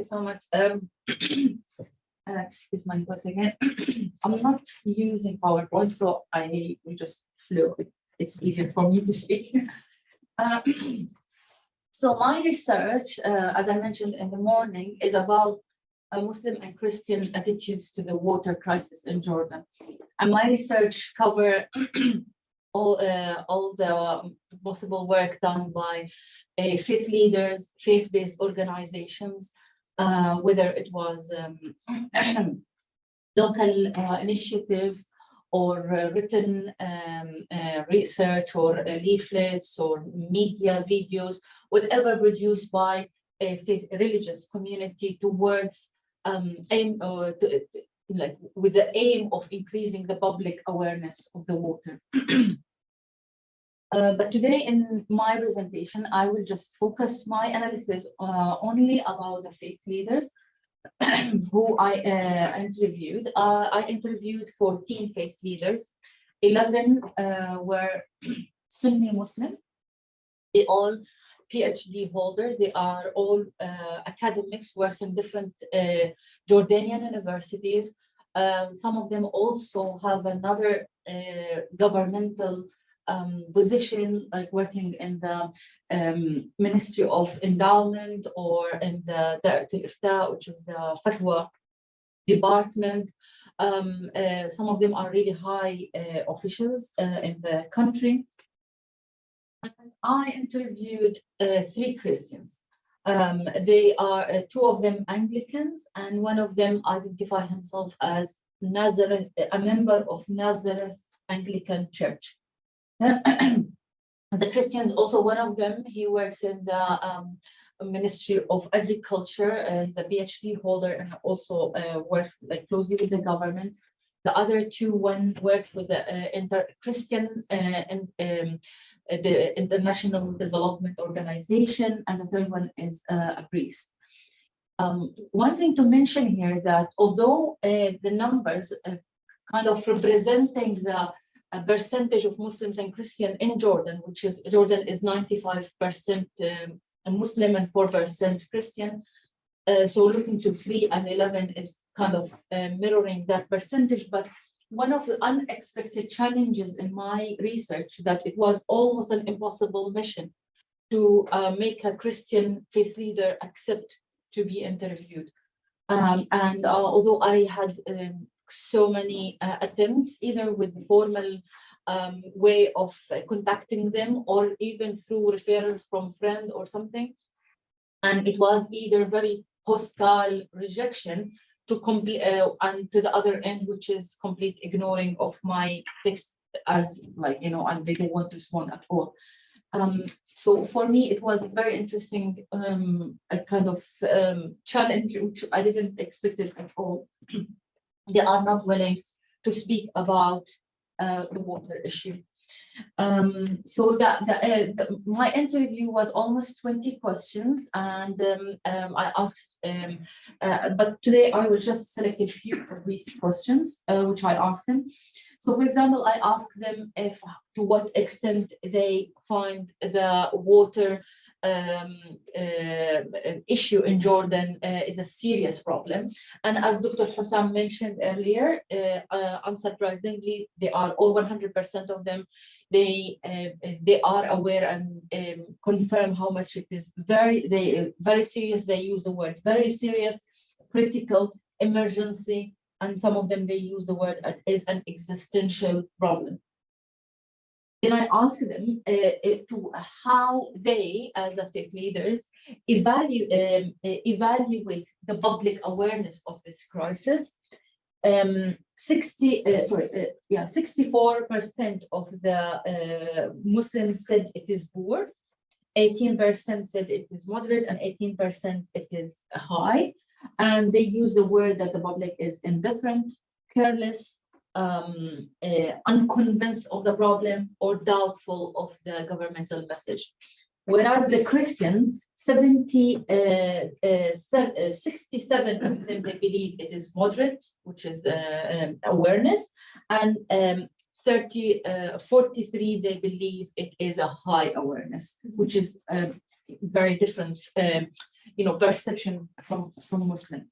So much. Excuse my voice again. I'm not using PowerPoint, so I will just flow. It's easier for me to speak. Uh, so my research, as I mentioned in the morning, is about Muslim and Christian attitudes to the water crisis in Jordan. And my research cover all the possible work done by faith leaders, faith-based organizations, whether it was local initiatives or written research or leaflets or media videos, whatever produced by a faith religious community towards with the aim of increasing the public awareness of the water. But today in my presentation, I will just focus my analysis only about the faith leaders who I interviewed. I interviewed 14 faith leaders. 11 were Sunni Muslim. They all PhD holders. They are all academics, works in different Jordanian universities. Some of them also have another governmental position, like working in the Ministry of Endowment or in the Da'at al-Ifta, which is the Fatwa department. Some of them are really high officials in the country. I interviewed 3 Christians. They are 2 of them Anglicans, and one of them identified himself as Nazareth, a member of Nazareth Anglican Church. The Christians, also one of them, he works in the Ministry of Agriculture. He's a PhD holder and also works closely with the government. The other 2, one works with the Christian and the International Development Organization, and the third one is a priest. One thing to mention here that although the numbers kind of representing the percentage of Muslims and Christian in Jordan, which is Jordan is 95% Muslim and 4% Christian. So looking to 3 and 11 is kind of mirroring that percentage. But one of the unexpected challenges in my research that it was almost an impossible mission to make a Christian faith leader accept to be interviewed. And although I had so many attempts, either with formal way of contacting them or even through referrals from friend or something, and it was either very hostile rejection to complete and to the other end, which is complete ignoring of my text as and they don't want to respond at all. So for me, it was a very interesting a kind of challenge, which I didn't expect it at all. They are not willing to speak about the water issue. So my interview was almost 20 questions, and I asked, but today I will just select a few of these questions, which I asked them. So, for example, I asked them to what extent they find the water issue in Jordan is a serious problem. And as Dr. Hussam mentioned earlier, unsurprisingly, they are all 100% of them. They are aware and confirm how much it is very serious. They use the word very serious, critical, emergency, and some of them they use the word is an existential problem. Then I asked them to how they, as a faith leaders, evaluate the public awareness of this crisis. 64% of the Muslims said it is poor, 18% said it is moderate, and 18% it is high. And they use the word that the public is indifferent, careless, unconvinced of the problem, or doubtful of the governmental message. Whereas the Christian, 67 of them, they believe it is moderate, which is awareness, and 43, they believe it is a high awareness, which is very different, perception from Muslims.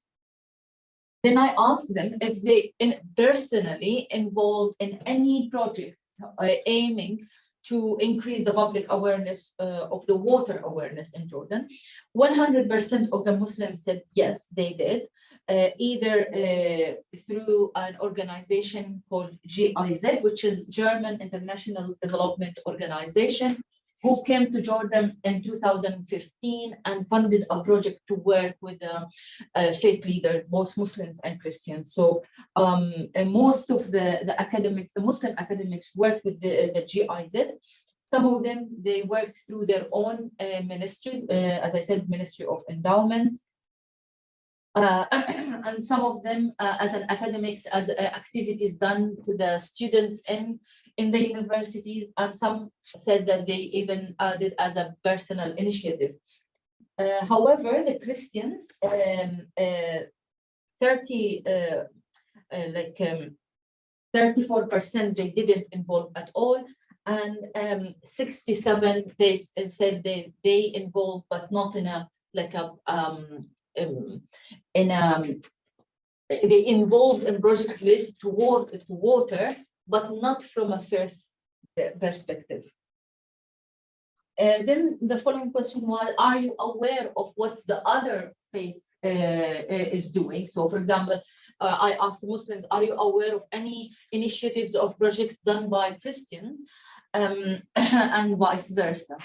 Then I asked them if they personally involved in any project aiming to increase the public awareness of the water awareness in Jordan. 100% of the Muslims said yes, they did, either through an organization called GIZ, which is German International Development Organization, who came to Jordan in 2015 and funded a project to work with faith leaders, both Muslims and Christians. So and most of the academics, the Muslim academics, worked with the GIZ. Some of them, they worked through their own ministries, as I said, Ministry of Endowment. And some of them as an academics, as activities done to the students in the universities, and some said that they even did as a personal initiative. However, the Christians, 34% they didn't involve at all, and 67 they said they involved, but not in a they involved in projects related to water, but not from a faith perspective. Then the following question was, are you aware of what the other faith is doing? So, for example, I asked Muslims, are you aware of any initiatives or projects done by Christians, and vice versa?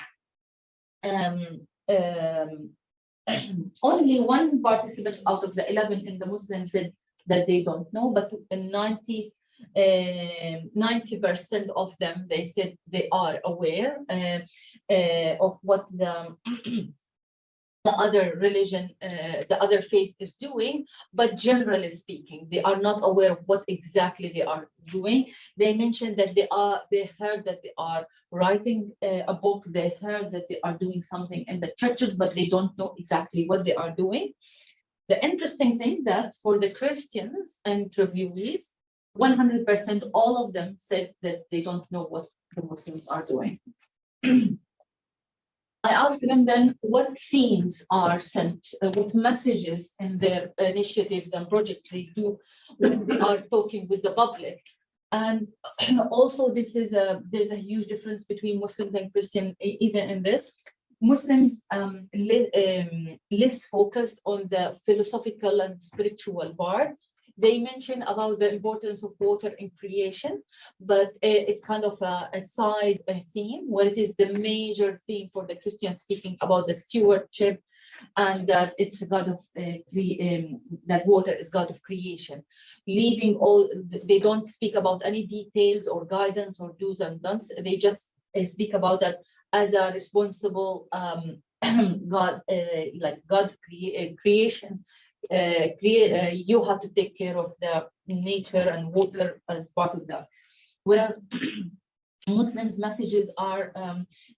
Only one participant out of the 11 in the Muslims said that they don't know, but 90% of them, they said they are aware of what the other religion, the other faith is doing, but generally speaking, they are not aware of what exactly they are doing. They mentioned that they heard that they are writing a book, they heard that they are doing something in the churches, but they don't know exactly what they are doing. The interesting thing that for the Christians interviewees, 100%, all of them said that they don't know what the Muslims are doing. I asked them then what themes are sent, what messages in their initiatives and projects they do when they are talking with the public. And also there's a huge difference between Muslims and Christians even in this. Muslims less focused on the philosophical and spiritual part. They mention about the importance of water in creation, but it's kind of a side theme, where it is the major theme for the Christians, speaking about the stewardship and that it's a God of that water is God of creation. Leaving all, they don't speak about any details or guidance or do's and don'ts. They just speak about that as a responsible God, like God creation. You have to take care of the nature and water as part of that. Whereas Muslims' messages are,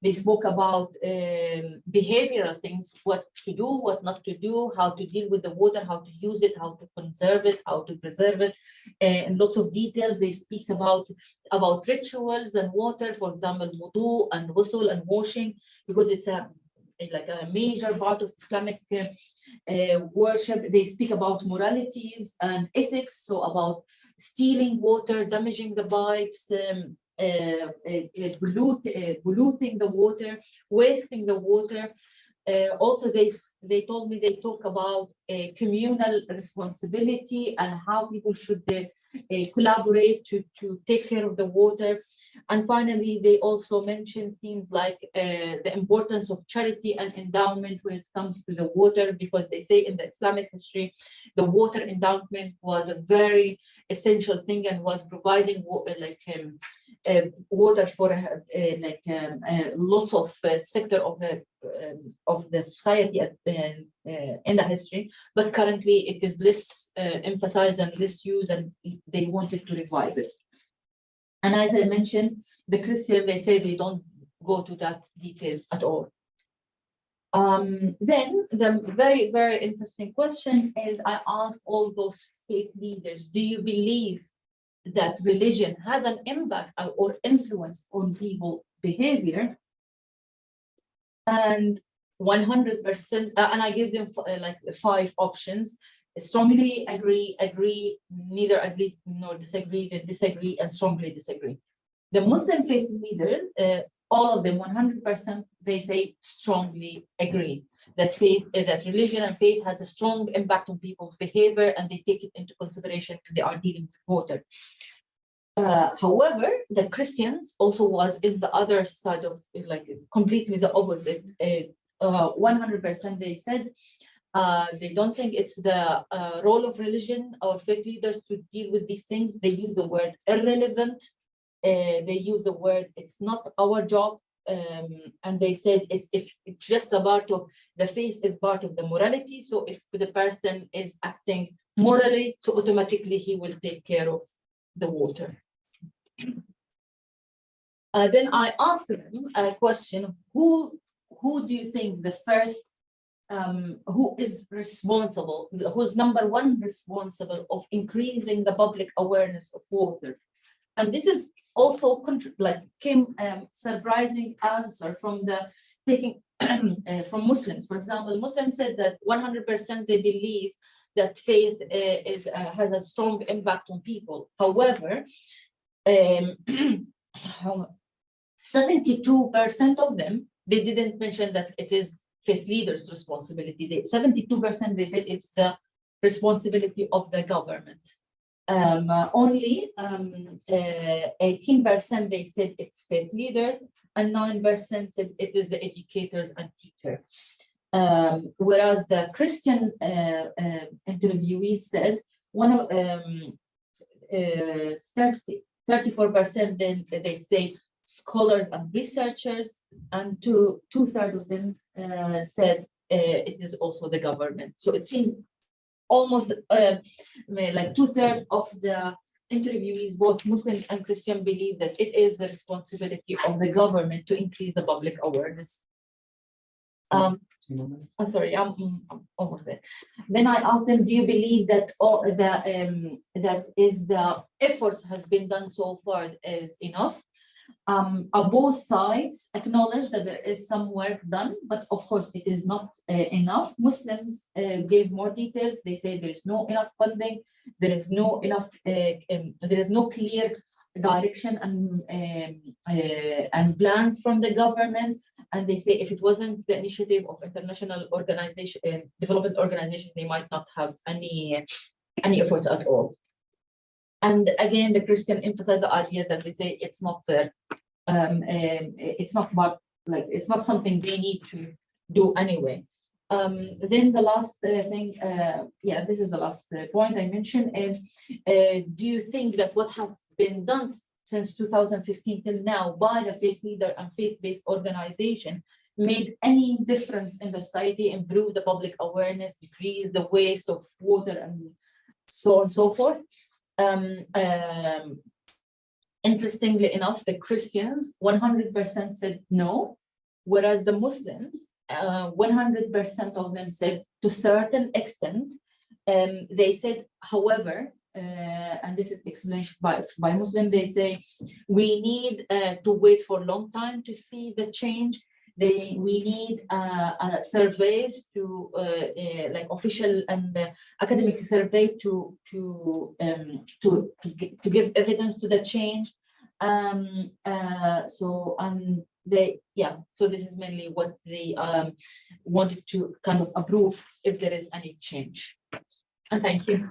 they spoke about behavioral things, what to do, what not to do, how to deal with the water, how to use it, how to conserve it, how to preserve it, and lots of details. They speak about rituals and water, for example, wudu and ghusl and washing, because it's like a major part of Islamic worship. They speak about moralities and ethics, so about stealing water, damaging the pipes, polluting the water, wasting the water. Also, they told me they talk about communal responsibility and how people should collaborate to take care of the water. And finally, they also mentioned things like the importance of charity and endowment when it comes to the water, because they say in the Islamic history, the water endowment was a very essential thing and was providing water for lots of sector of the society in the history, but currently it is less emphasized and less used, and they wanted to revive it. And as I mentioned, the Christian, they say they don't go to that details at all. Then the very, very interesting question is, I asked all those faith leaders, do you believe that religion has an impact or influence on people behavior? And 100%, and I give them like 5 options: strongly agree, agree, neither agree nor disagree, then disagree, and strongly disagree. The Muslim faith leader, all of them, 100%, they say strongly agree that faith, that religion and faith has a strong impact on people's behavior, and they take it into consideration when they are dealing with water. However, the Christians also was in the other side of, like, completely the opposite. 100% they said they don't think it's the role of religion or faith leaders to deal with these things. They use the word irrelevant. They use the word it's not our job. And they said it's just a part of the faith is part of the morality. So if the person is acting morally, so automatically he will take care of the water. Then I asked them a question: who do you think the first, who is responsible, who's number one responsible of increasing the public awareness of water? And this is also came surprising answer from the taking from Muslims. For example, Muslims said that 100% they believe that faith has a strong impact on people. However, 72% of them, they didn't mention that it is faith leaders' responsibility. 72% they said it's the responsibility of the government. Only 18% they said it's faith leaders, and 9% said it is the educators and teachers. Whereas the Christian interviewees said 34% then they say scholars and researchers, and two-thirds of them said it is also the government. So it seems almost like 2/3 of the interviewees, both Muslims and Christian, believe that it is the responsibility of the government to increase the public awareness. Sorry, I'm almost there. Then I asked them, do you believe that all the efforts has been done so far is enough? Both sides acknowledge that there is some work done, but of course it is not enough. Muslims gave more details. They say there is no enough funding, there is no enough, there is no clear direction and plans from the government. And they say if it wasn't the initiative of international organization, development organization, they might not have any efforts at all. And again, the Christian emphasize the idea that they say it's not there. It's not about, like, it's not something they need to do anyway. Then the last thing, this is the last point I mentioned is, do you think that what have been done since 2015 till now by the faith leader and faith-based organization made any difference in the society, improve the public awareness, decrease the waste of water, and so on and so forth? Interestingly enough, the Christians 100% said no, whereas the Muslims 100% of them said to a certain extent. They said, however, and this is explanation by Muslim, they say we need to wait for a long time to see the change. We need surveys to like official and academic survey to give evidence to the change. So this is mainly what they wanted to kind of approve if there is any change. And thank you.